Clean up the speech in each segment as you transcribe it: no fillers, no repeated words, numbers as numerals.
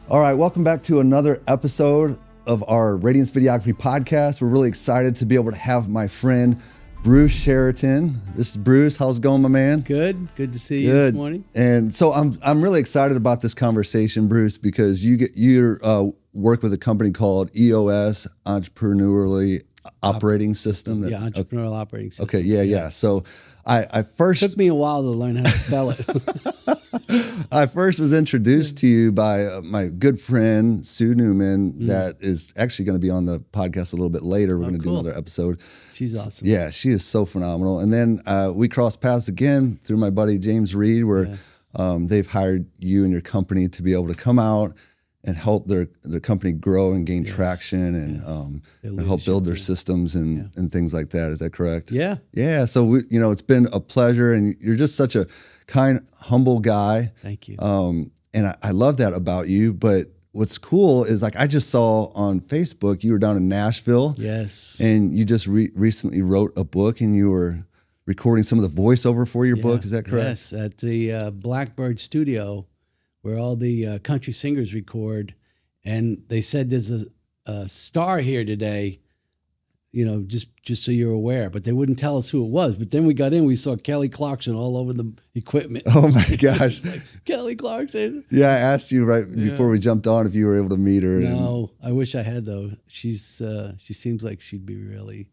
All right, welcome back to another episode of our Radiance Videography podcast. We're really excited to be able to have my friend Bruce Sheridan. This is Bruce. How's it going, my man? Good to see you this morning. And so I'm really excited about this conversation, Bruce, because you work with a company called EOS Entrepreneurial Operating System. Yeah, Entrepreneurial Operating System. Okay, yeah. So I first took me a while to learn how to spell it. I first was introduced to you by my good friend Sue Newman, that is actually going to be on the podcast a little bit later. We're going to do another episode. She's awesome. Yeah, she is so phenomenal. And then we crossed paths again through my buddy James Reed, where they've hired you and your company to be able to come out and help their company grow and gain traction and help build their systems and things like that. Is that correct? Yeah. Yeah. So it's been a pleasure, and you're just such a kind, humble guy. Thank you. And I love that about you. But what's cool is, like, I just saw on Facebook you were down in Nashville. Yes. And you just recently wrote a book, and you were recording some of the voiceover for your book. Is that correct? Yes, at the Blackbird Studio, where all the country singers record. And they said there's a star here today, just so you're aware. But they wouldn't tell us who it was. But then we got in, we saw Kelly Clarkson all over the equipment. Oh, my gosh. Like, Kelly Clarkson. Yeah, I asked you before we jumped on if you were able to meet her. No, I wish I had, though. She seems like she'd be really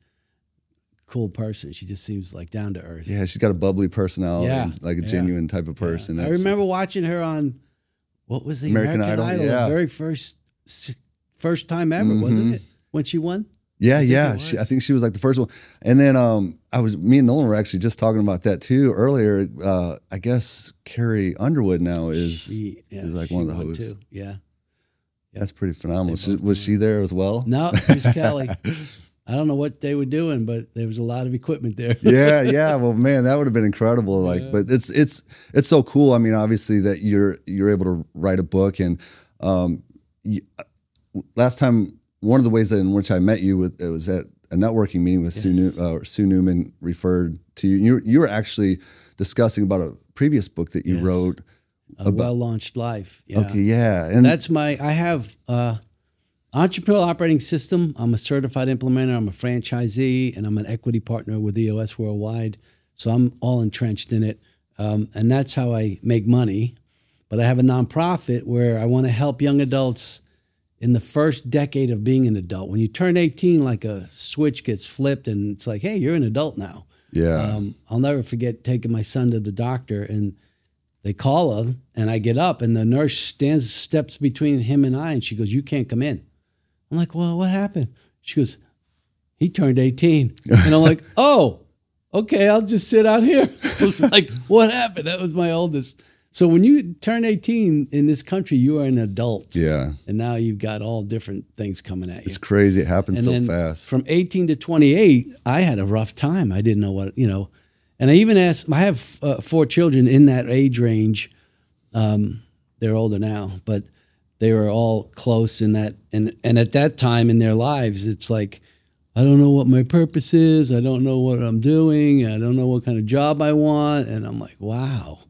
cool person. She just seems like down to earth. Yeah, she's got a bubbly personality, like a genuine type of person. I remember watching her on, what was the American Idol? Yeah. The very first time ever, wasn't it? When she won? Yeah. I think she was like the first one. And then me and Nolan were actually just talking about that too earlier. I guess Carrie Underwood now is like one of the hosts. Too. Yeah. That's pretty phenomenal. Was she there as well? No, it was Kelly. I don't know what they were doing, but there was a lot of equipment there. Yeah. Well, man, that would have been incredible. But it's so cool. I mean, obviously that you're able to write a book. And last time, one of the ways in which I met you it was at a networking meeting with Sue Newman referred to you. You were actually discussing about a previous book that you wrote. A Well-Launched Life. Yeah. Okay, yeah. And that's I have Entrepreneurial Operating System. I'm a certified implementer. I'm a franchisee, and I'm an equity partner with EOS Worldwide. So I'm all entrenched in it. And that's how I make money. But I have a nonprofit where I want to help young adults in the first decade of being an adult. When you turn 18, like a switch gets flipped, and it's like, hey, you're an adult now. Yeah. I'll never forget taking my son to the doctor, and they call him, and I get up, and the nurse steps between him and I, and she goes, "You can't come in." I'm like, "Well, what happened?" She goes, "He turned 18." And I'm like, "Oh, okay, I'll just sit out here." I was like, "What happened?" That was my oldest. So when you turn 18 in this country, you are an adult. Yeah. And now you've got all different things coming at you. It's crazy. It happens so fast. From 18 to 28, I had a rough time. I didn't know what, And I even asked, I have 4 children in that age range. They're older now, but they were all close in that. And at that time in their lives, it's like, I don't know what my purpose is. I don't know what I'm doing. I don't know what kind of job I want. And I'm like, wow.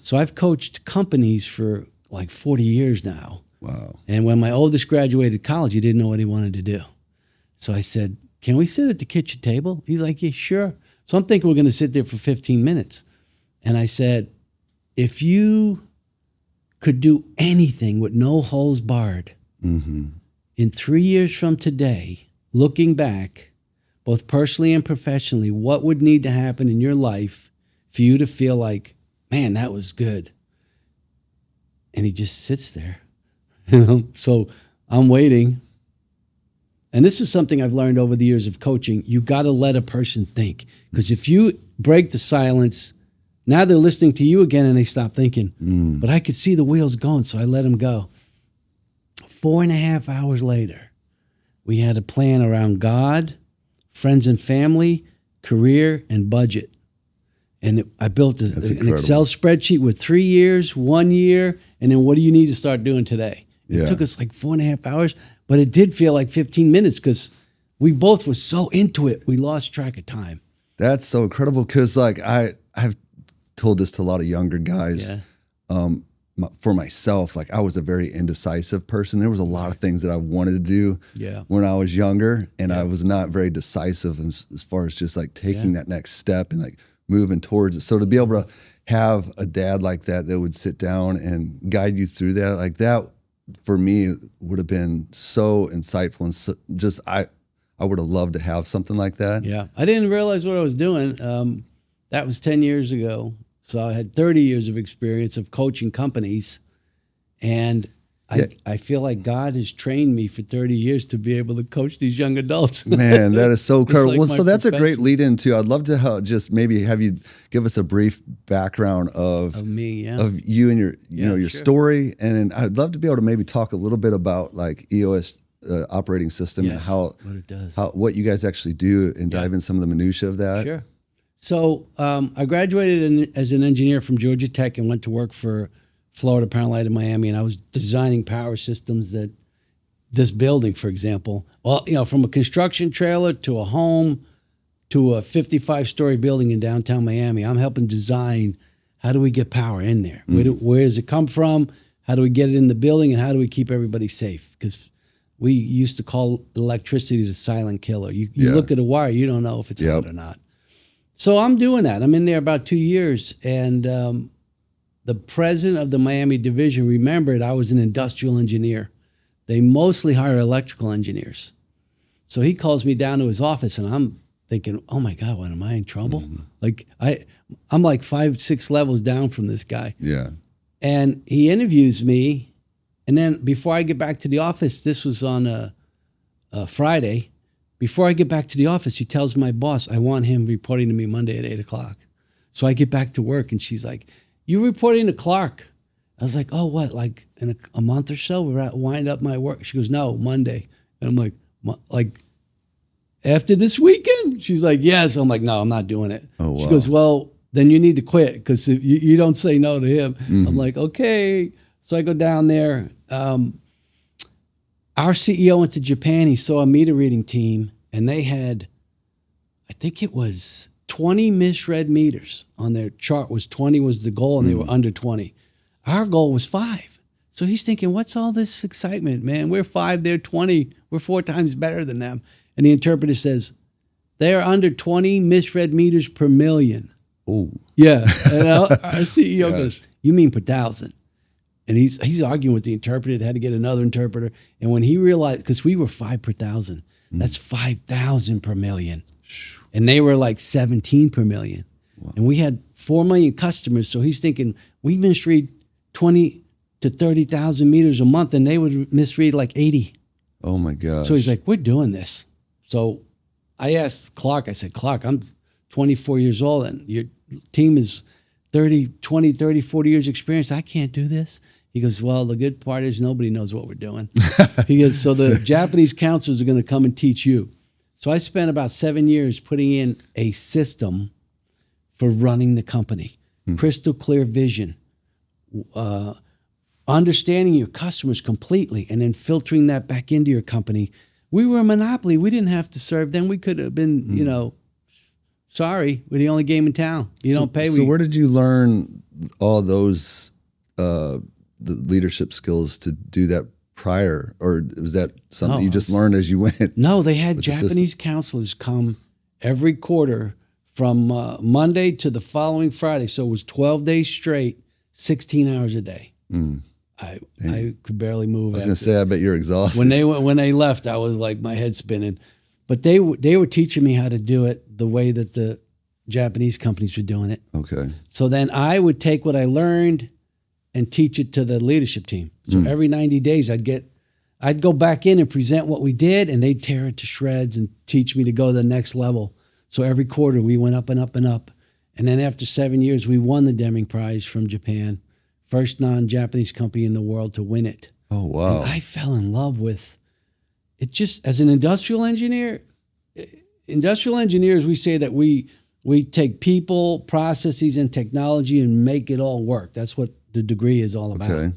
So I've coached companies for like 40 years now. Wow. And when my oldest graduated college, he didn't know what he wanted to do. So I said, "Can we sit at the kitchen table?" He's like, "Yeah, sure." So I'm thinking we're going to sit there for 15 minutes. And I said, if you could do anything with no holes barred, in 3 years from today, looking back, both personally and professionally, what would need to happen in your life for you to feel like, man, that was good? And he just sits there. So I'm waiting. And this is something I've learned over the years of coaching. You got to let a person think. Because if you break the silence, now they're listening to you again and they stop thinking. But I could see the wheels going, so I let them go. 4.5 hours later, we had a plan around God, friends and family, career, and budget. And I built an Excel spreadsheet with 3 years, 1 year, and then what do you need to start doing today? It took us like 4.5 hours, but it did feel like 15 minutes because we both were so into it, we lost track of time. That's so incredible because, like, I've told this to a lot of younger guys. for myself, like I was a very indecisive person. There was a lot of things that I wanted to do when I was younger, and I was not very decisive as far as just like taking that next step and like moving towards it. So to be able to have a dad like that would sit down and guide you through that, like that for me would have been so insightful, and so just I would have loved to have something like that. Yeah, I didn't realize what I was doing. That was 10 years ago. So I had 30 years of experience of coaching companies, and I feel like God has trained me for 30 years to be able to coach these young adults. Man, that is so incredible. Like well, so that's profession. a great lead into. I'd love to just maybe have you give us a brief background of me, of you and your your story, and I'd love to be able to maybe talk a little bit about like EOS operating system and what it does, what you guys actually do, and dive in some of the minutia of that. Sure. So I graduated as an engineer from Georgia Tech and went to work for Florida Power Light in Miami, and I was designing power systems that this building, for example, well, from a construction trailer to a home to a 55-story building in downtown Miami. I'm helping design how do we get power in there? Where does it come from? How do we get it in the building, and how do we keep everybody safe? Because we used to call electricity the silent killer. You look at a wire, you don't know if it's hot or not. So I'm doing that. I'm in there about 2 years, and the president of the Miami division remembered I was an industrial engineer. They mostly hire electrical engineers. So he calls me down to his office, and I'm thinking, oh my God, what, am I in trouble? Like I'm like 5-6 levels down from this guy. Yeah. And he interviews me, and then before I get back to the office, this was on a Friday. Before I get back to the office, he tells my boss, I want him reporting to me Monday at 8 o'clock. So I get back to work, and she's like, you reporting to Clark? I was like, oh, what, like in a month or so? We're at wind up my work. She goes, no, Monday. And I'm like, after this weekend? She's like, yes. I'm like, no, I'm not doing it. Oh, wow. She goes, well, then you need to quit because you don't say no to him. I'm like, okay. So I go down there. Our CEO went to Japan. He saw a meter reading team, and they had, I think it was 20 misread meters on their chart. 20 was the goal, and they were under 20. Our goal was 5. So he's thinking, what's all this excitement, man? We're 5, they're 20. We're 4 times better than them. And the interpreter says, they are under 20 misread meters per million. Oh. Yeah. And our CEO goes, you mean per thousand? And he's arguing with the interpreter. They had to get another interpreter. And when he realized, because we were 5 per thousand, that's 5,000 per million. And they were like 17 per million. Wow. And we had 4 million customers. So he's thinking, we misread 20 to 30,000 meters a month, and they would misread like 80. Oh my gosh. So he's like, we're doing this. So I asked Clark, I said, Clark, I'm 24 years old, and your team is 30, 20, 30, 40 years experience. I can't do this. He goes, well, the good part is nobody knows what we're doing. He goes, so the Japanese counselors are going to come and teach you. So I spent about 7 years putting in a system for running the company. Crystal clear vision, understanding your customers completely, and then filtering that back into your company. We were a monopoly. We didn't have to serve them. We could have been, sorry, we're the only game in town. You don't pay. So where did you learn all those the leadership skills to do that prior? Or was that something you just learned as you went? No, they had Japanese counselors come every quarter from Monday to the following Friday. So it was 12 days straight, 16 hours a day. I could barely move. I was going to say, I bet you're exhausted. When they left, I was like, my head spinning. But they were teaching me how to do it the way that the Japanese companies were doing it. Okay. So then I would take what I learned and teach it to the leadership team. So every 90 days I'd go back in and present what we did, and they'd tear it to shreds and teach me to go to the next level. So every quarter we went up and up and up. And then after 7 years, we won the Deming Prize from Japan. First non-Japanese company in the world to win it. Oh, wow. And I fell in love with it. Just as an industrial engineers, we say that we take people, processes, and technology and make it all work. That's what the degree is all about. Okay.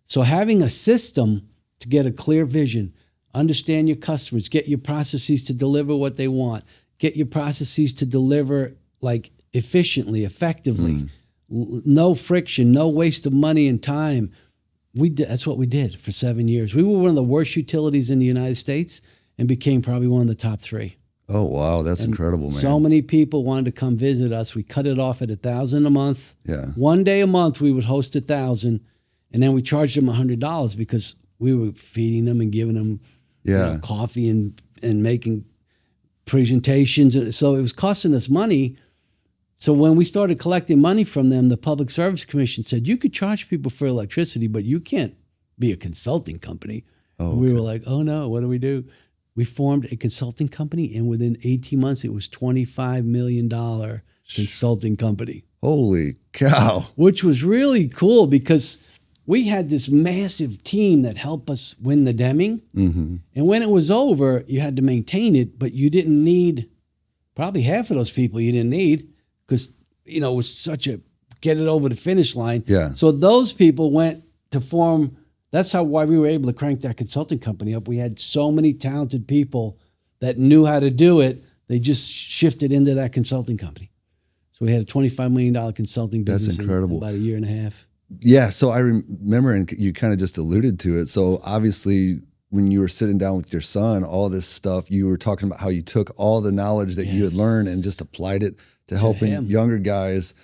So having a system to get a clear vision, understand your customers, get your processes to deliver what they want, get your processes to deliver like efficiently, effectively, no friction, no waste of money and time. That's what we did for 7 years. We were one of the worst utilities in the United States and became probably one of the top 3. Oh, wow. That's incredible, man. So many people wanted to come visit us. We cut it off at $1,000 a month. Yeah. One day a month, we would host 1,000, and then we charged them $100 because we were feeding them and giving them coffee and making presentations. So it was costing us money. So when we started collecting money from them, the Public Service Commission said, you could charge people for electricity, but you can't be a consulting company. Oh, okay. We were like, oh no, what do we do? We formed a consulting company, and within 18 months, it was $25 million consulting company. Holy cow. Which was really cool because we had this massive team that helped us win the Deming. Mm-hmm. And when it was over, you had to maintain it, but you didn't need, probably half of those people you didn't need because, it was such a get it over the finish line. Yeah. So those people went to form, that's why we were able to crank that consulting company up. We had so many talented people that knew how to do it. They just shifted into that consulting company. So we had a $25 million consulting business. That's incredible. In about a year and a half. Yeah. So I remember, and you kind of just alluded to it. So obviously, when you were sitting down with your son, all this stuff, you were talking about how you took all the knowledge that you had learned and just applied it to helping younger guys,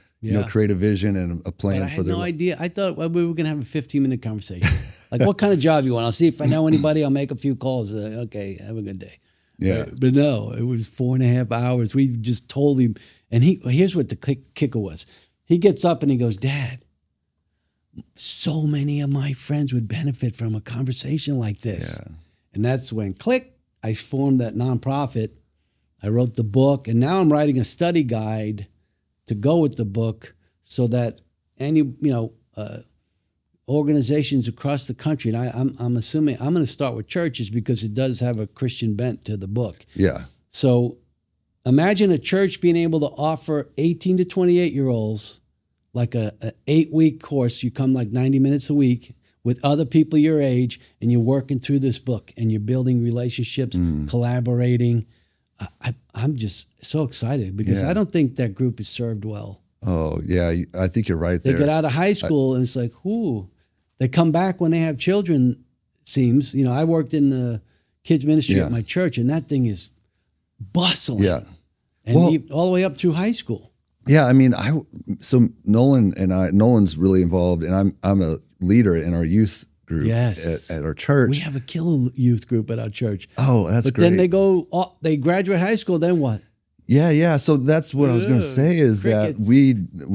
create a vision and a plan but for their life. I had no idea. I thought we were going to have a 15-minute conversation. Like, what kind of job you want? I'll see if I know anybody. I'll make a few calls. Okay, have a good day. Yeah. But no, it was 4.5 hours. We just told him. And here's what the kicker was. He gets up and he goes, Dad, so many of my friends would benefit from a conversation like this. Yeah. And that's when, click, I formed that nonprofit. I wrote the book. And now I'm writing a study guide to go with the book so that any, organizations across the country, and I'm assuming I'm going to start with churches because it does have a Christian bent to the book. Yeah. So imagine a church being able to offer 18 to 28-year-olds like a 8-week course. You come like 90 minutes a week with other people your age, and you're working through this book, and you're building relationships, collaborating. I'm just so excited because I don't think that group is served well. Oh, yeah. I think you're right there. They get out of high school, and it's like, whoo. They come back when they have children, it seems. I worked in the kids ministry at my church, and that thing is bustling. Yeah. And all the way up through high school. Yeah, I mean, so Nolan's really involved, and I'm a leader in our youth group at our church. We have a killer youth group at our church. Oh, that's great. But then they graduate high school, then what? Yeah. So that's what I was going to say is that we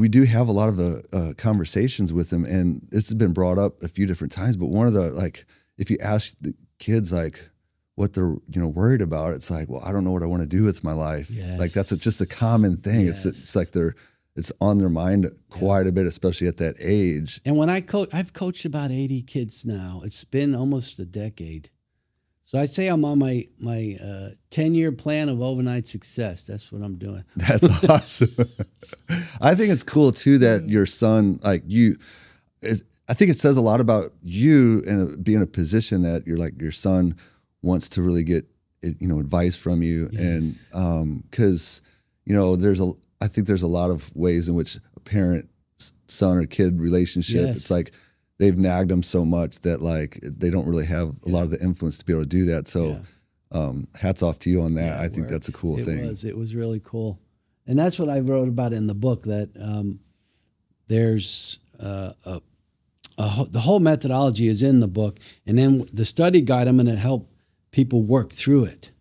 do have a lot of conversations with them, and it's been brought up a few different times. But one of the, if you ask the kids what they're worried about, it's like, well, I don't know what I want to do with my life. Yes. Like that's just a common thing. Yes. It's like it's on their mind quite a bit, especially at that age. And when I've coached about 80 kids now. It's been almost a decade. So I'd say I'm on my 10-year plan of overnight success. That's what I'm doing. That's awesome. I think it's cool too that your son, I think it says a lot about you and being in a position that your son wants to really get advice from you. Yes. And because I think there's a lot of ways in which a parent son or kid relationship, it's like they've nagged them so much that they don't really have a lot of the influence to be able to do that. So hats off to you on that. I think that's a cool thing. It was really cool. And that's what I wrote about in the book, that there's the whole methodology is in the book. And then the study guide, I'm going to help people work through it.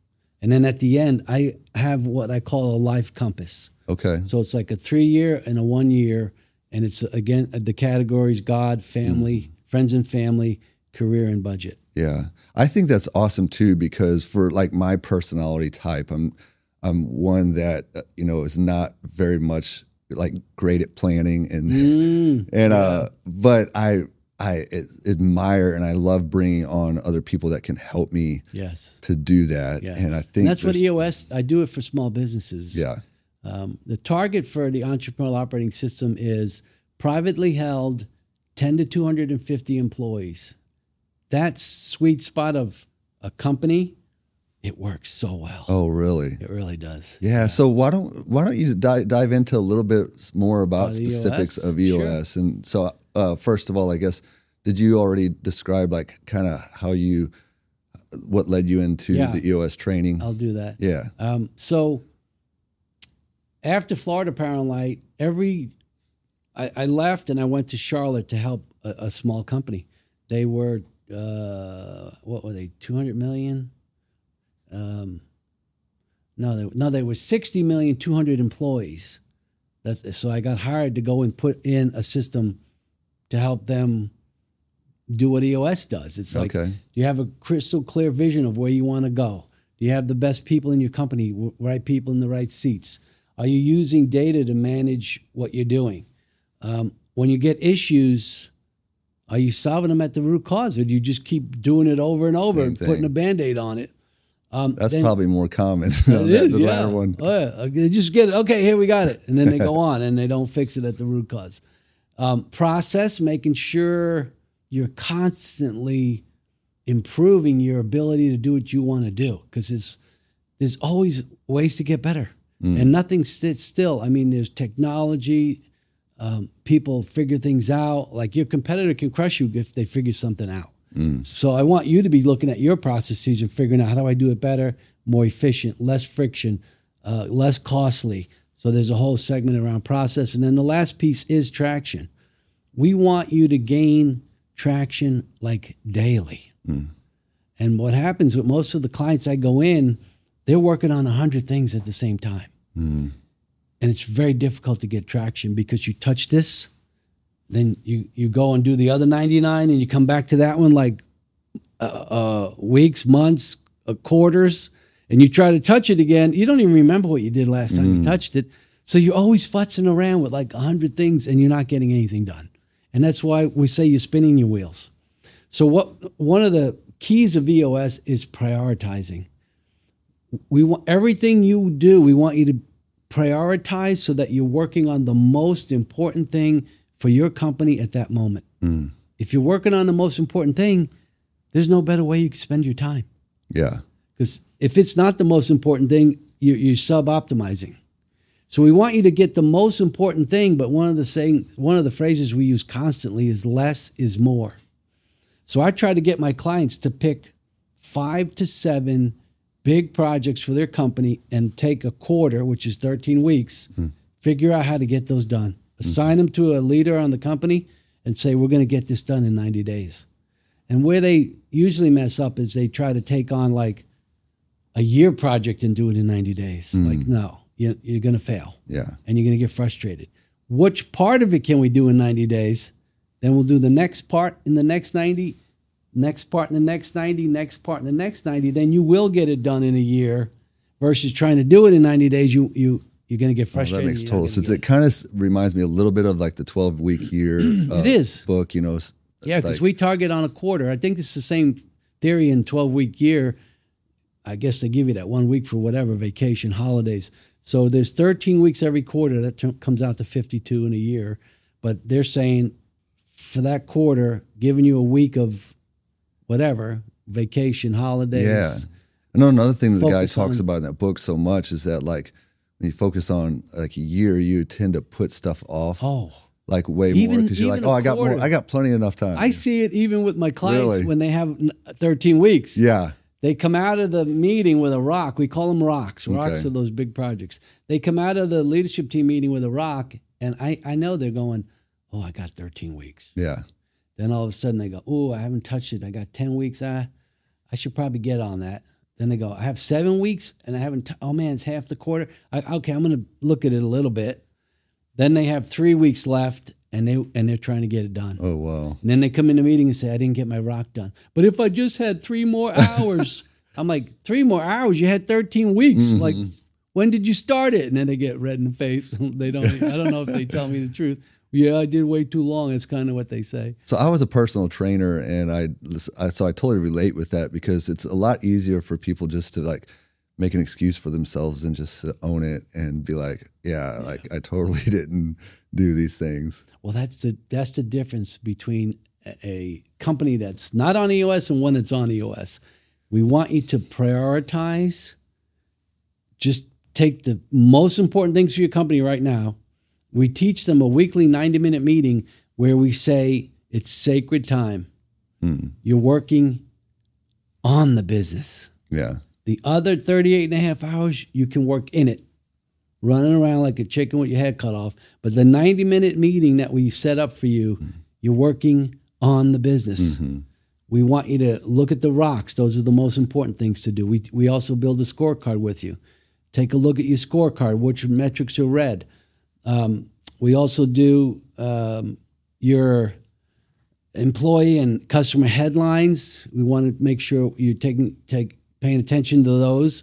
And then at the end, I have what I call a life compass. Okay. So it's like a 3-year and a 1-year. And it's, again, the categories: God, family, friends and family, career, and budget. Yeah. I think that's awesome too, because for my personality type, I'm one that, is not very much great at planning but I admire and I love bringing on other people that can help me to do that. Yeah. And I think that's what EOS, I do it for small businesses. Yeah. The target for the Entrepreneurial Operating System is privately held 10 to 250 employees. That's sweet spot of a company It works so well. Oh, really? It really does. Yeah. So why don't you dive into a little bit more about specifics of EOS? Sure. And so first of all, I guess, did you already describe like kind of what led you into the EOS training? I'll do that. Yeah. So after Florida Power and Light, I left and I went to Charlotte to help a small company. They were, what were they, 200 million? No, they were 60 million, 200 employees. So I got hired to go and put in a system to help them do what EOS does. It's like, do you have a crystal clear vision of where you want to go? Do you have the best people in your company, right people in the right seats? Are you using data to manage what you're doing? When you get issues, are you solving them at the root cause, or do you just keep doing it over and over and putting a Band-Aid on it? That's probably more common. The latter one. Oh, yeah. They just get it. Okay, here we got it. And then they go on and they don't fix it at the root cause. Process, making sure you're constantly improving your ability to do what you want to do, because there's always ways to get better. And nothing sits still. I mean, there's technology. People figure things out. Like your competitor can crush you if they figure something out. So I want you to be looking at your processes and figuring out, how do I do it better, more efficient, less friction, less costly. So there's a whole segment around process. And then the last piece is traction. We want you to gain traction like daily. And what happens with most of the clients I go in, they're working on 100 things at the same time. And it's very difficult to get traction, because you touch this, then you go and do the other 99, and you come back to that one like weeks, months, quarters, and you try to touch it again. You don't even remember what you did last time you touched it. So you're always futzing around with like 100 things, and you're not getting anything done. And that's why we say you're spinning your wheels. So one of the keys of EOS is prioritizing. We want everything you do, we want you to prioritize so that you're working on the most important thing for your company at that moment. If you're working on the most important thing, there's no better way you can spend your time. Yeah. Because if it's not the most important thing, you're sub-optimizing. So we want you to get the most important thing, but one of the phrases we use constantly is less is more. So I try to get my clients to pick 5 to 7 big projects for their company and take a quarter, which is 13 weeks, figure out how to get those done. Assign them to a leader on the company and say, we're going to get this done in 90 days. And where they usually mess up is they try to take on like a year project and do it in 90 days. Like, no, you're going to fail. Yeah. And you're going to get frustrated. Which part of it can we do in 90 days? Then we'll do the next part in the next 90, next part in the next 90, next part in the next 90. Then you will get it done in a year, versus trying to do it in 90 days. You're going to get frustrated. That makes total sense. It kind of reminds me a little bit of like the 12-week year it is. book, you know. Yeah, because we target on a quarter. I think it's the same theory in 12-week year. I guess they give you that 1 week for whatever, vacation, holidays. So there's 13 weeks every quarter. That comes out to 52 in a year. But they're saying for that quarter, giving you a week of whatever, vacation, holidays. Yeah. I know another thing that the guy talks about in that book so much is that like when you focus on like a year, you tend to put stuff off. Like way more, because you're like, I got plenty enough time. I see it even with my clients when they have 13 weeks. Yeah. They come out of the meeting with a rock. We call them rocks. Rocks are those big projects. They come out of the leadership team meeting with a rock, and I know they're going, I got 13 weeks. Yeah. Then all of a sudden they go, I haven't touched it. I got 10 weeks. I should probably get on that. Then they go, I have 7 weeks, and I haven't, oh man, it's half the quarter. Okay, I'm going to look at it a little bit. Then they have 3 weeks left, and they're trying to get it done. Oh, wow. And then they come in the meeting and say, I didn't get my rock done. But if I just had 3 more hours, I'm like, 3 more hours? You had 13 weeks. Like, when did you start it? And then they get red in the face. I don't know if they tell me the truth. Yeah, I did way too long. It's kind of what they say. So I was a personal trainer, and so I totally relate with that, because it's a lot easier for people just to like make an excuse for themselves and just own it and be like, like I totally didn't do these things. Well, that's the difference between a company that's not on EOS and one that's on EOS. We want you to prioritize. Just take the most important things for your company right now. We teach them a weekly 90-minute meeting where we say it's sacred time. You're working on the business. Yeah. The other 38 and a half hours, you can work in it, running around like a chicken with your head cut off. But the 90-minute meeting that we set up for you, you're working on the business. We want you to look at the rocks. Those are the most important things to do. We also build a scorecard with you. Take a look at your scorecard, which metrics are red. We also do your employee and customer headlines. We want to make sure you're paying attention to those.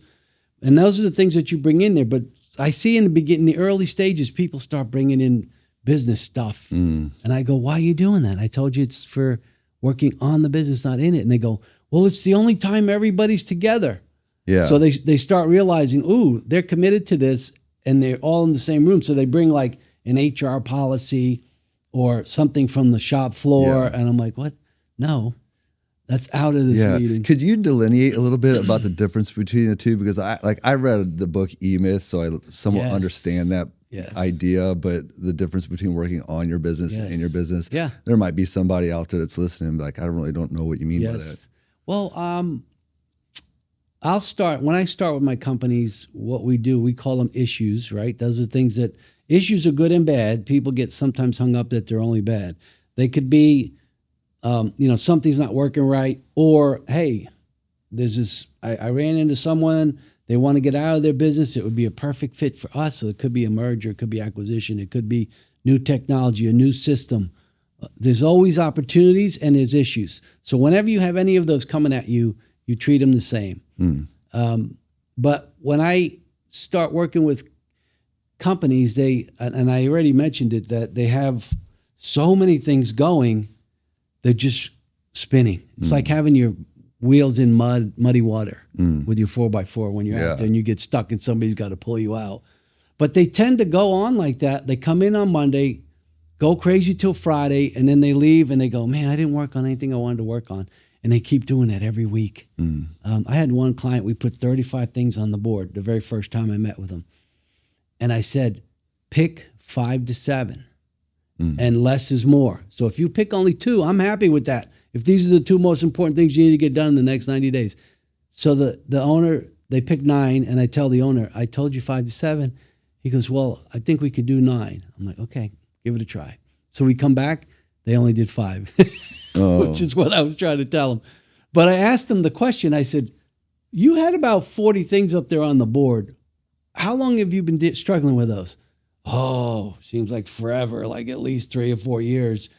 And those are the things that you bring in there. But I see in the beginning, the early stages, people start bringing in business stuff. And I go, why are you doing that? I told you it's for working on the business, not in it. And they go, well, it's the only time everybody's together. Yeah. So they start realizing, ooh, they're committed to this and they're all in the same room. So they bring like an HR policy or something from the shop floor. And I'm like, what? No, that's out of this meeting. Could you delineate a little bit about the difference between the two? Because I read the book E-Myth, so I somewhat understand that idea, but the difference between working on your business and in your business, there might be somebody out there that's listening and be like, I really don't know what you mean by that. Well, when I start with my companies, what we do, we call them issues, right? Those are things that, issues are good and bad. People get sometimes hung up that they're only bad. They could be, something's not working right, or, hey, there's this, I ran into someone, they want to get out of their business. It would be a perfect fit for us. So it could be a merger, it could be acquisition, it could be new technology, a new system. There's always opportunities and there's issues. So whenever you have any of those coming at you, you treat them the same. But when I start working with companies, and I already mentioned it, that they have so many things going, they're just spinning. It's like having your wheels in muddy water with your 4x4 when you're out there and you get stuck and somebody's got to pull you out. But they tend to go on like that. They come in on Monday, go crazy till Friday, and then they leave and they go, man, I didn't work on anything I wanted to work on. And they keep doing that every week. I had one client, we put 35 things on the board the very first time I met with him. And I said, pick 5 to 7 and less is more. So if you pick only 2, I'm happy with that. If these are the 2 most important things you need to get done in the next 90 days. So the owner, they picked 9 and I tell the owner, I told you 5 to 7. He goes, well, I think we could do 9. I'm like, okay, give it a try. So we come back, they only did 5, which is what I was trying to tell them. But I asked them the question, I said, you had about 40 things up there on the board. How long have you been struggling with those? Oh, seems like forever, like at least 3 or 4 years.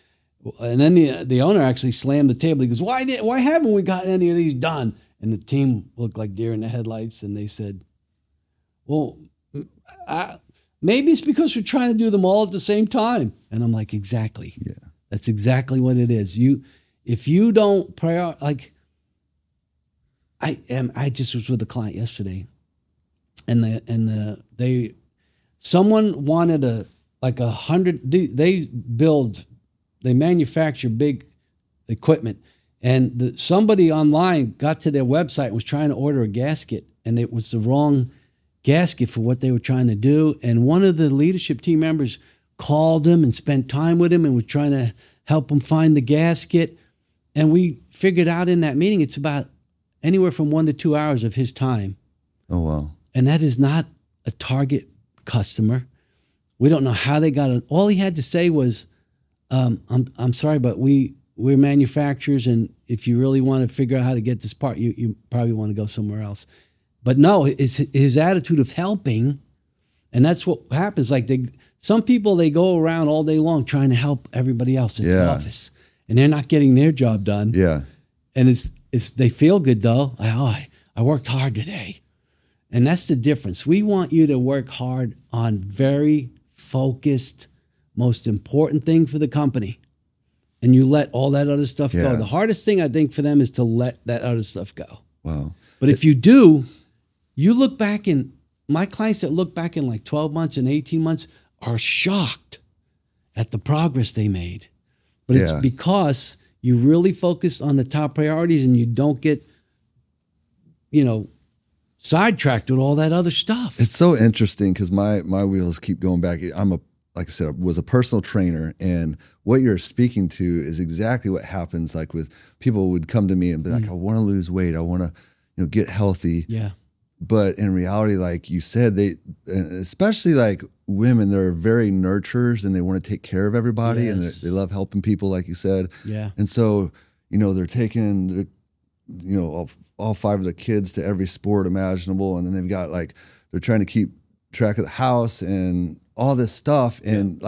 And then the owner actually slammed the table. He goes, why haven't we gotten any of these done? And the team looked like deer in the headlights. And they said, well, maybe it's because we're trying to do them all at the same time. And I'm like, exactly. Yeah. That's exactly what it is. If you don't prioritize, like I just was with a client yesterday. And someone wanted 100. They manufacture big equipment, and somebody online got to their website and was trying to order a gasket, and it was the wrong gasket for what they were trying to do. And one of the leadership team members called him and spent time with him and was trying to help him find the gasket. And we figured out in that meeting it's about anywhere from 1 to 2 hours of his time. Oh wow. And that is not a target customer. We don't know how they got it. All he had to say was, I'm sorry, but we're manufacturers, and if you really want to figure out how to get this part, you probably want to go somewhere else. But no, it's his attitude of helping, and that's what happens. Like some people, they go around all day long trying to help everybody else at the office, and they're not getting their job done. Yeah, and they feel good though. I worked hard today. And that's the difference. We want you to work hard on very focused, most important thing for the company. And you let all that other stuff go. The hardest thing, I think, for them is to let that other stuff go. Wow. But if you do, you look back in, my clients that look back in like 12 months and 18 months are shocked at the progress they made. But it's because you really focus on the top priorities and you don't get sidetracked with all that other stuff. It's so interesting because my wheels keep going back. Like I said, was a personal trainer, and what you're speaking to is exactly what happens. Like with people would come to me and be like, I want to lose weight. I want to, get healthy. Yeah. But in reality, like you said, especially like women, they're very nurturers and they want to take care of everybody, and they love helping people, like you said. Yeah. And so, they're taking, all 5 of their kids to every sport imaginable. And then they've got they're trying to keep track of the house and all this stuff, and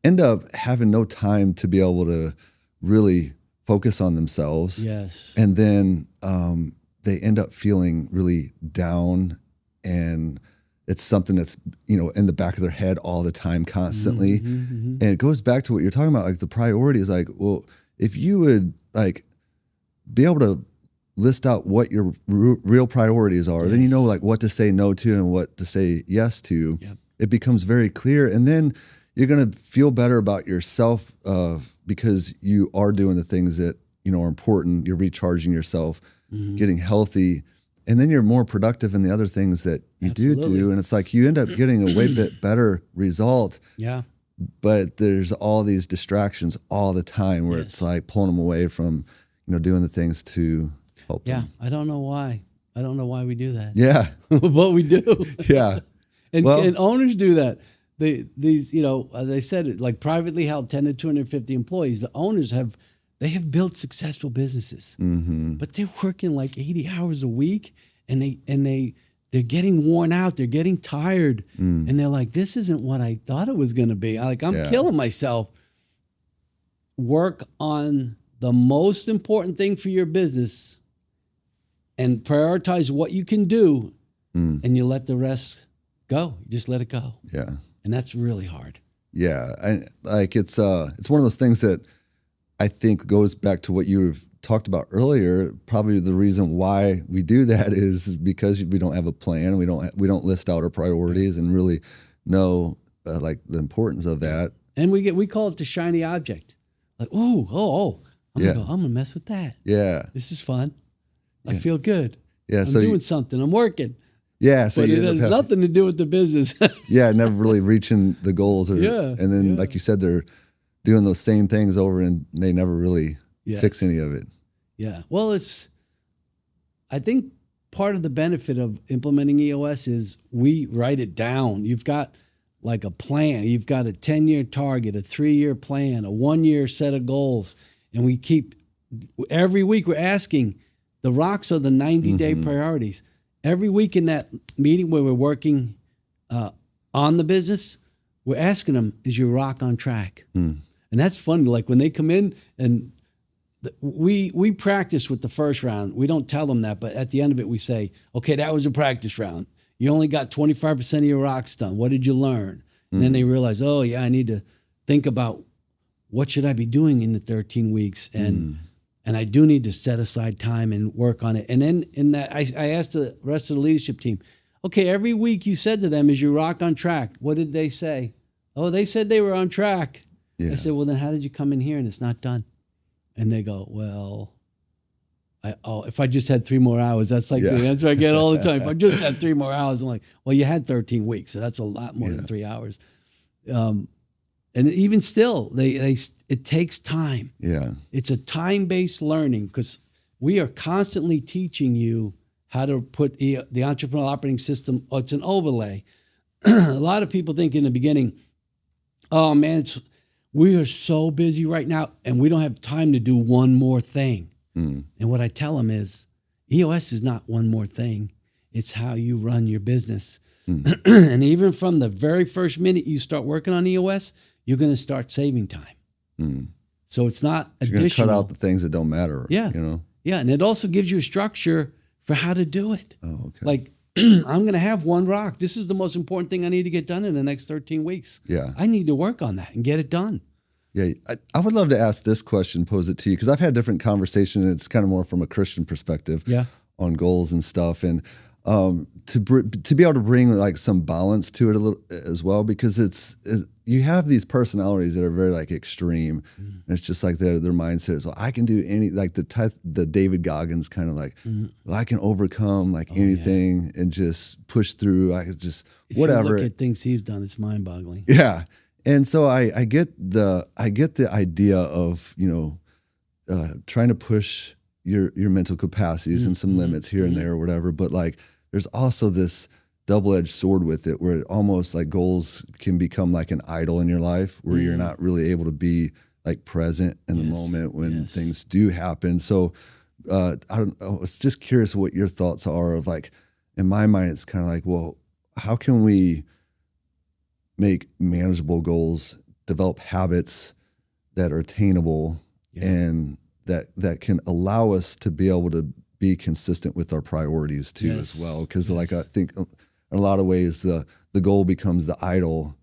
end up having no time to be able to really focus on themselves. Yes. And then, they end up feeling really down, and it's something that's, in the back of their head all the time, constantly. And it goes back to what you're talking about. Like the priority is well, if you would be able to list out what your real priorities are, then what to say no to and what to say yes to. Yep. It becomes very clear. And then you're going to feel better about yourself because you are doing the things that, are important. You're recharging yourself, getting healthy, and then you're more productive in the other things that you do. And it's like you end up getting a way bit better result. Yeah. But there's all these distractions all the time where it's like pulling them away from, doing the things to help them. I don't know why. I don't know why we do that. Yeah. But we do. Yeah. And owners do that. These, as I said, like privately held 10 to 250 employees, the owners have built successful businesses, but they're working like 80 hours a week, and they're getting worn out. They're getting tired, and they're like, "This isn't what I thought it was going to be." I'm killing myself. Work on the most important thing for your business, and prioritize what you can do, and you let the rest go. You just let it go. Yeah, and that's really hard. Yeah, it's one of those things that I think goes back to what you've talked about earlier. Probably the reason why we do that is because we don't have a plan. We don't list out our priorities and really know the importance of that. And we call it the shiny object. Like, I'm gonna mess with that. Yeah, this is fun. I feel good. Yeah, I'm doing something. I'm working. Yeah, so but it has nothing to do with the business. Yeah, never really reaching the goals. And then, like you said, they're doing those same things over, and they never really fix any of it. Yeah. Well, I think part of the benefit of implementing EOS is we write it down. You've got like a plan. You've got a 10-year target, a 3-year plan, a 1-year set of goals. And we keep, every week we're asking, the rocks are the 90-day priorities. Every week in that meeting where we're working on the business, we're asking them, is your rock on track? And that's fun. Like when they come in, and we practice with the first round. We don't tell them that, but at the end of it, we say, okay, that was a practice round. You only got 25% of your rocks done. What did you learn? And then they realize, oh yeah, I need to think about what should I be doing in the 13 weeks? And I do need to set aside time and work on it. And then in that, I asked the rest of the leadership team, okay, every week you said to them, is your rock on track? What did they say? Oh, they said they were on track. Yeah. I said, well, then how did you come in here and it's not done? And they go, well, if I just had 3 more hours, that's like the answer I get all the time. If I just had 3 more hours, I'm like, well, you had 13 weeks, so that's a lot more than 3 hours. And even still, it takes time. Yeah, it's a time-based learning because we are constantly teaching you how to put the Entrepreneurial Operating System. It's an overlay. A lot of people think in the beginning, oh man, we are so busy right now, and we don't have time to do one more thing. And what I tell them is, EOS is not one more thing. It's how you run your business. And even from the very first minute you start working on EOS, you're going to start saving time. So it's not additional. You're going to cut out the things that don't matter. Yeah. Yeah. And it also gives you a structure for how to do it. Oh, okay. Like, I'm going to have one rock. This is the most important thing I need to get done in the next 13 weeks. Yeah. I need to work on that and get it done. Yeah. I would love to ask this question, pose it to you, because I've had different conversations, and it's kind of more from a Christian perspective on goals and stuff. And to be able to bring like some balance to it a little as well, because you have these personalities that are very like extreme, and it's just like their mindset is, well, I can do any, like the David Goggins kind of like, well, I can overcome like anything and just push through. I could just whatever. If you look at things he's done, it's mind boggling. Yeah, and so I get the idea of trying to push your mental capacities and some limits here and there or whatever, but like there's also this double-edged sword with it where it almost like goals can become like an idol in your life where you're not really able to be like present in the moment when things do happen. So I was just curious what your thoughts are of like, in my mind, it's kind of like, well, how can we make manageable goals, develop habits that are attainable and that can allow us to be able to be consistent with our priorities too as well. Because like I think in a lot of ways the goal becomes the idol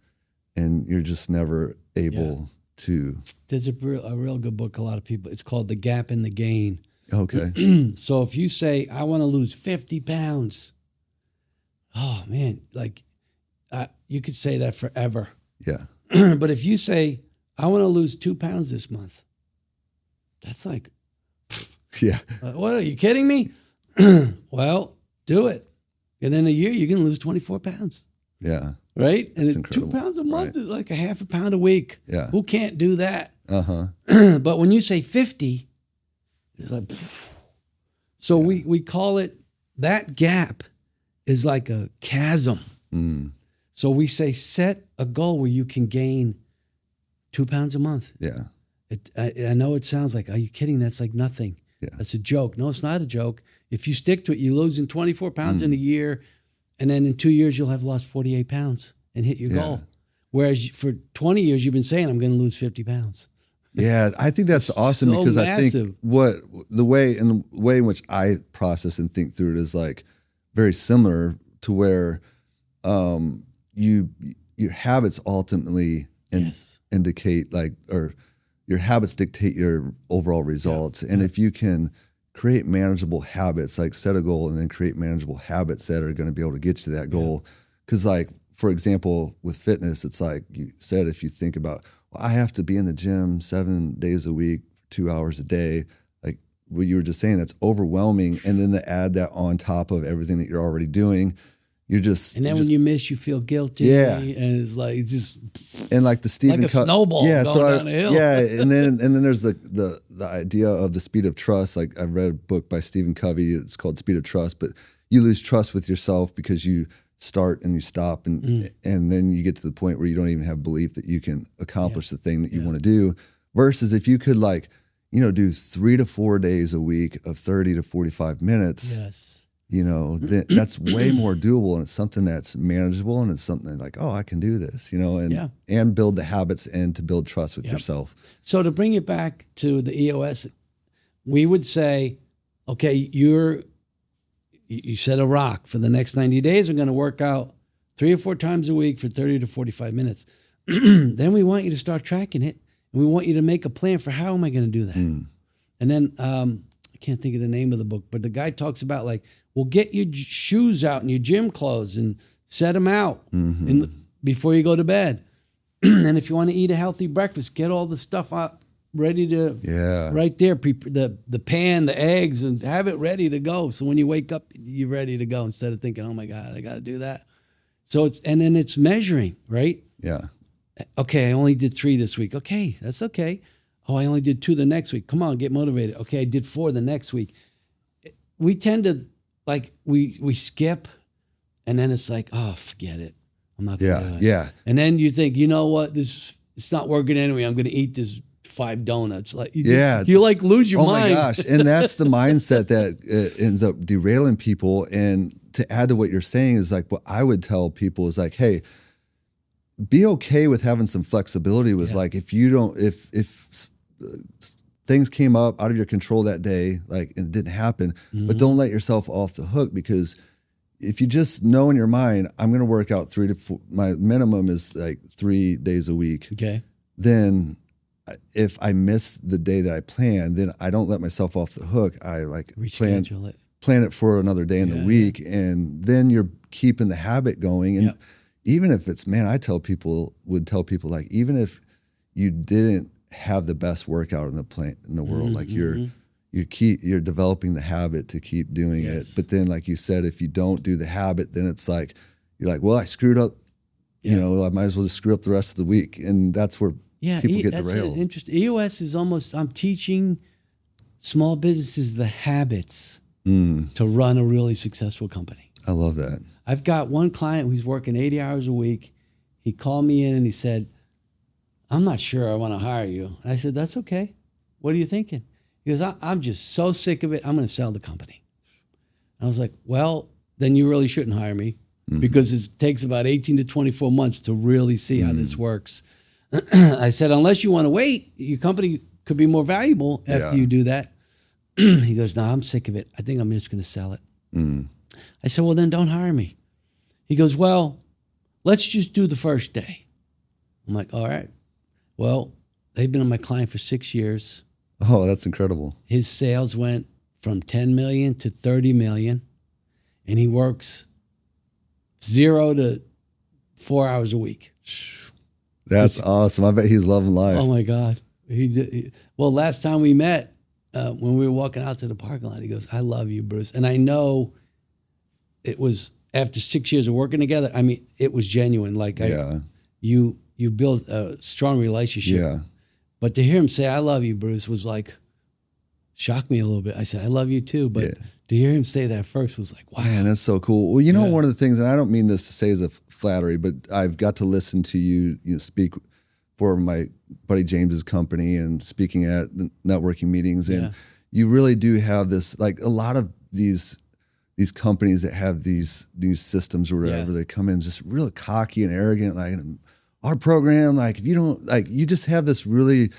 and you're just never able to. There's a real good book, a lot of people, it's called The Gap in the Gain. Okay. So if you say, I want to lose 50 pounds, oh man, like you could say that forever. Yeah. But if you say, I want to lose 2 pounds this month, that's like, yeah. What, are you kidding me? Well, do it. And in a year, you're going to lose 24 pounds. Yeah. Right? And That's incredible. 2 pounds a month is like a half a pound a week. Yeah. Who can't do that? Uh-huh. But when you say 50, it's like, so we call it, that gap is like a chasm. So we say, set a goal where you can gain 2 pounds a month. Yeah. I know it sounds like, are you kidding? That's like nothing. Yeah. That's a joke. No, it's not a joke. If you stick to it, you're losing 24 pounds in a year, and then in 2 years, you'll have lost 48 pounds and hit your goal. Whereas for 20 years, you've been saying, I'm going to lose 50 pounds. Yeah, I think that's awesome because massive. I think the way in which I process and think through it is like very similar to where your habits ultimately indicate like, or your habits dictate your overall results. And if you can create manageable habits, like set a goal and then create manageable habits that are going to be able to get you to that goal. Because like, for example, with fitness, it's like you said, if you think about, well, I have to be in the gym 7 days a week, 2 hours a day, like what you were just saying, that's overwhelming. And then to add that on top of everything that you're already doing, you're just, and then when you miss, you feel guilty. Yeah, and it's like just, and like the Stephen like a snowball going down the hill. Yeah, and then there's the idea of the speed of trust. Like I read a book by Stephen Covey. It's called Speed of Trust. But you lose trust with yourself because you start and you stop, and then you get to the point where you don't even have belief that you can accomplish the thing that you want to do. Versus if you could like, do 3 to 4 days a week of 30 to 45 minutes. Yes. That's way more doable, and it's something that's manageable, and it's something like, oh, I can do this, and build the habits and to build trust with yourself. So to bring it back to the EOS, we would say, okay, you set a rock for the next 90 days. We're going to work out 3 or 4 times a week for 30 to 45 minutes. Then we want you to start tracking it, and we want you to make a plan for how am I going to do that. And then I can't think of the name of the book, but the guy talks about like, well, get your shoes out and your gym clothes and set them out before you go to bed. And if you want to eat a healthy breakfast, get all the stuff out ready to, right there, the pan, the eggs, and have it ready to go. So when you wake up, you're ready to go instead of thinking, oh my God, I got to do that. So and then it's measuring, right? Yeah. Okay, I only did 3 this week. Okay, that's okay. Oh, I only did 2 the next week. Come on, get motivated. Okay, I did 4 the next week. We tend to, like, we skip, and then it's like, oh, forget it. I'm not going to do it. Yeah. And then you think, you know what? It's not working anyway. I'm going to eat this 5 donuts. Like, you like lose your mind. Oh my gosh. And that's the mindset that ends up derailing people. And to add to what you're saying is like, what I would tell people is like, hey, be okay with having some flexibility with like, if you don't, if things came up out of your control that day, like, and it didn't happen, but don't let yourself off the hook, because if you just know in your mind, I'm going to work out 3 to 4, my minimum is like 3 days a week. Okay. Then if I miss the day that I planned, then I don't let myself off the hook. I like plan plan it for another day in the week, and then you're keeping the habit going. And even if it's, man, would tell people like, even if you didn't have the best workout in the world, like you're developing the habit to keep doing it. But then, like you said, if you don't do the habit, then it's like, you're like, well, I screwed up, you know, I might as well just screw up the rest of the week. And that's where people get derailed. Interesting. EOS is almost, I'm teaching small businesses the habits to run a really successful company. I love that. I've got one client who's working 80 hours a week. He called me in and he said, I'm not sure I want to hire you. And I said, that's okay. What are you thinking? He goes, I'm just so sick of it. I'm going to sell the company. I was like, well, then you really shouldn't hire me because it takes about 18 to 24 months to really see how this works. I said, unless you want to wait, your company could be more valuable after you do that. He goes, no, I'm sick of it. I think I'm just going to sell it. I said, well, then don't hire me. He goes, well, let's just do the first day. I'm like, all right. Well, they've been my client for 6 years. Oh, that's incredible. His sales went from 10 million to 30 million, and he works 0 to 4 hours a week. That's awesome. I bet he's loving life. Oh my God. Well, last time we met, when we were walking out to the parking lot, he goes, I love you, Bruce. And I know it was after 6 years of working together. I mean, it was genuine. Like you built a strong relationship. Yeah. But to hear him say, I love you, Bruce, was like, shocked me a little bit. I said, I love you too. But to hear him say that first was like, wow. Man, that's so cool. Well, you know, one of the things, and I don't mean this to say as a flattery, but I've got to listen to you speak for my buddy James's company and speaking at the networking meetings. And you really do have this, like a lot of these companies that have these systems or whatever, they come in just real cocky and arrogant, like, our program, like, if you don't, like, you just have this really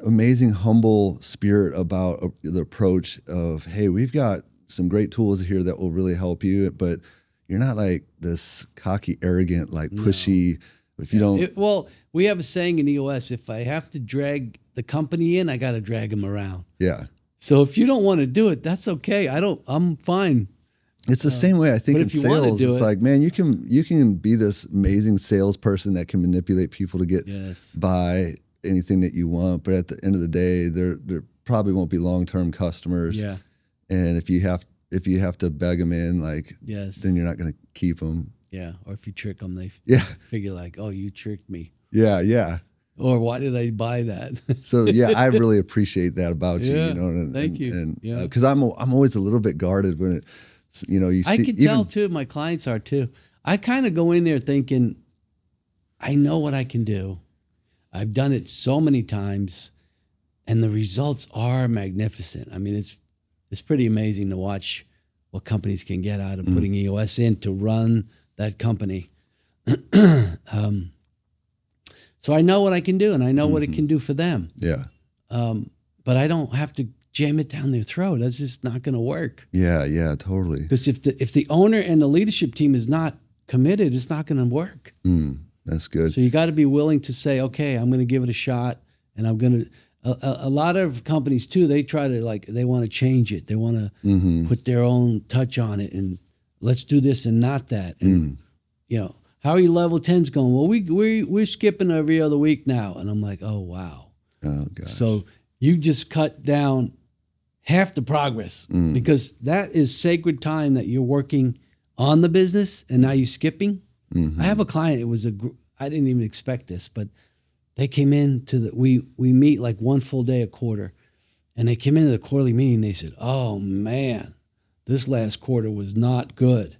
amazing, humble spirit about the approach of, hey, we've got some great tools here that will really help you, but you're not like this cocky, arrogant, like pushy. If you don't, well, we have a saying in EOS: if I have to drag the company in, I got to drag them around. Yeah. So if you don't want to do it, that's okay. I'm fine. It's the same way I think in sales. It's like, man, you can be this amazing salesperson that can manipulate people to get buy anything that you want, but at the end of the day, there probably won't be long-term customers. Yeah. And if you have to beg them in, like, then you're not going to keep them. Yeah. Or if you trick them, they figure like, oh, you tricked me. Yeah. Yeah. Or why did I buy that? So I really appreciate that about you. You know, and, thank you. And because I'm always a little bit guarded when it. You know, I can tell too. My clients are too. I kind of go in there thinking, I know what I can do. I've done it so many times, and the results are magnificent. I mean, it's pretty amazing to watch what companies can get out of putting EOS in to run that company. So I know what I can do, and I know what it can do for them. Yeah. But I don't have to jam it down their throat. That's just not going to work. Yeah, yeah, totally. Because if the owner and the leadership team is not committed, it's not going to work. That's good. So you got to be willing to say, okay, I'm going to give it a shot, and I'm going to. A lot of companies too, they try to they want to change it. They want to put their own touch on it, and let's do this and not that. And you know, how are your level 10s going? Well, we're skipping every other week now, and I'm like, oh wow. Oh gosh. So you just cut down half the progress because that is sacred time that you're working on the business, and now you're skipping. I have a client. It was I didn't even expect this, but they came in to we meet like one full day a quarter, and they came into the quarterly meeting. They said, "Oh man, this last quarter was not good."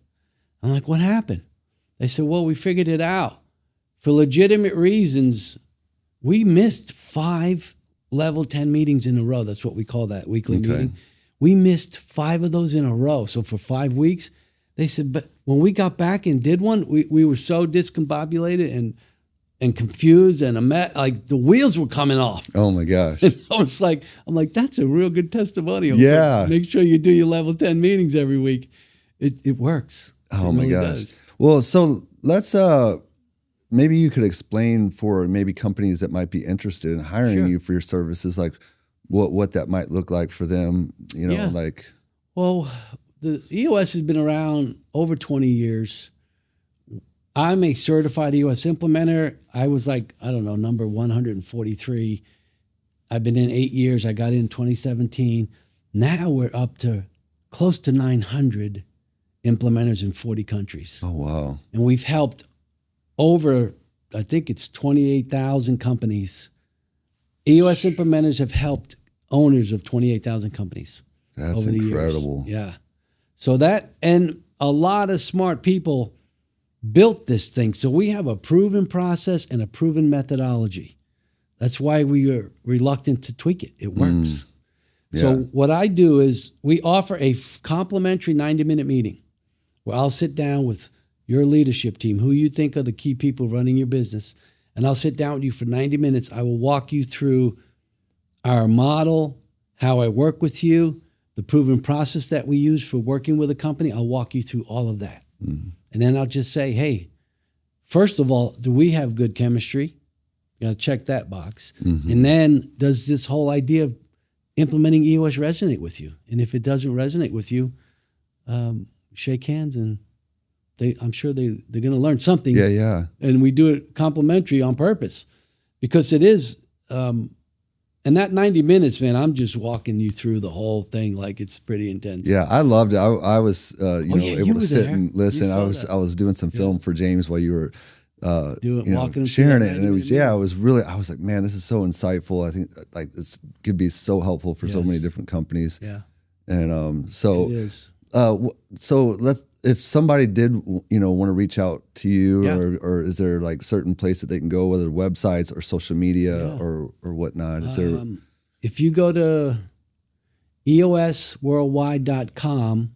I'm like, "What happened?" They said, "Well, we figured it out. For legitimate reasons, we missed 5 level 10 meetings in a row." That's what we call that weekly meeting. We missed 5 of those in a row. So for 5 weeks, they said, but when we got back and did one, we were so discombobulated and confused, and like the wheels were coming off. Oh my gosh. And I'm like, that's a real good testimonial. Yeah. Make sure you do your level 10 meetings every week. It works. Oh my gosh. Well, so let's, maybe you could explain for maybe companies that might be interested in hiring you for your services, like what that might look like for them, you know, like. Well, the EOS has been around over 20 years. I'm a certified EOS implementer. I was like, I don't know, number 143. I've been in 8 years. I got in 2017. Now we're up to close to 900 implementers in 40 countries. Oh, wow. And we've helped over, I think it's 28,000 companies. EOS implementers have helped owners of 28,000 companies. That's over the incredible. years. Yeah. So that, and a lot of smart people built this thing. So we have a proven process and a proven methodology. That's why we are reluctant to tweak it. It works. Yeah. So what I do is we offer a complimentary 90-minute meeting where I'll sit down with your leadership team, who you think are the key people running your business, and I'll sit down with you for 90 minutes. I will walk you through our model, how I work with you, the proven process that we use for working with a company. I'll walk you through all of that. And then I'll just say, hey, first of all, do we have good chemistry? You got to check that box. And then does this whole idea of implementing EOS resonate with you? And if it doesn't resonate with you, shake hands, and I'm sure they're going to learn something. Yeah, yeah. And we do it complimentary on purpose because it is, and that 90 minutes, man, I'm just walking you through the whole thing like it's pretty intense. Yeah, I loved it. I was able you to were sit there. and listen. You I saw was doing some film for James while you were walking sharing it, and it was I was like, man, this is so insightful. I think like this could be so helpful for so many different companies. Yeah, and so it is. So if somebody did want to reach out to you, or is there like certain place that they can go, whether websites or social media or whatnot? Is there? If you go to EOSworldwide.com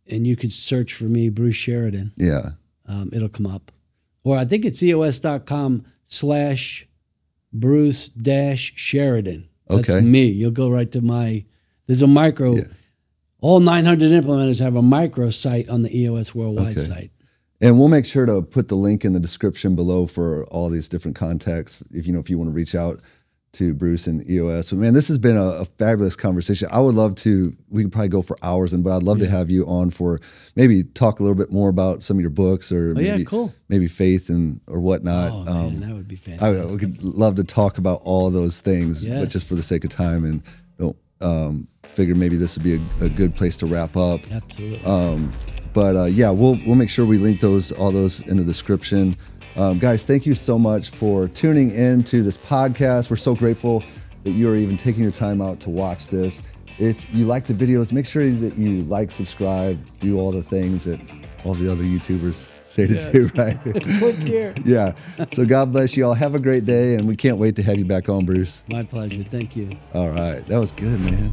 and you can search for me, Bruce Sheridan. Yeah. It'll come up. Or I think it's EOS.com/Bruce-Sheridan. That's me. You'll go right to there's a micro. Yeah. All 900 implementers have a micro site on the EOS Worldwide site. And we'll make sure to put the link in the description below for all these different contacts if you want to reach out to Bruce and EOS. But man, this has been a fabulous conversation. I would love to, we could probably go for hours, but I'd love to have you on for maybe talk a little bit more about some of your books or maybe faith or whatnot. Oh, man, that would be fantastic. We could love to talk about all of those things, but just for the sake of time, and figure maybe this would be a good place to wrap up. Absolutely. We'll make sure we link all those in the description. Guys, thank you so much for tuning in to this podcast. We're so grateful that you are even taking your time out to watch this. If you like the videos, make sure that you like, subscribe, do all the things that all the other YouTubers say to do, right? Click here. Yeah. So God bless you all. Have a great day, and we can't wait to have you back on, Bruce. My pleasure. Thank you. All right. That was good, man.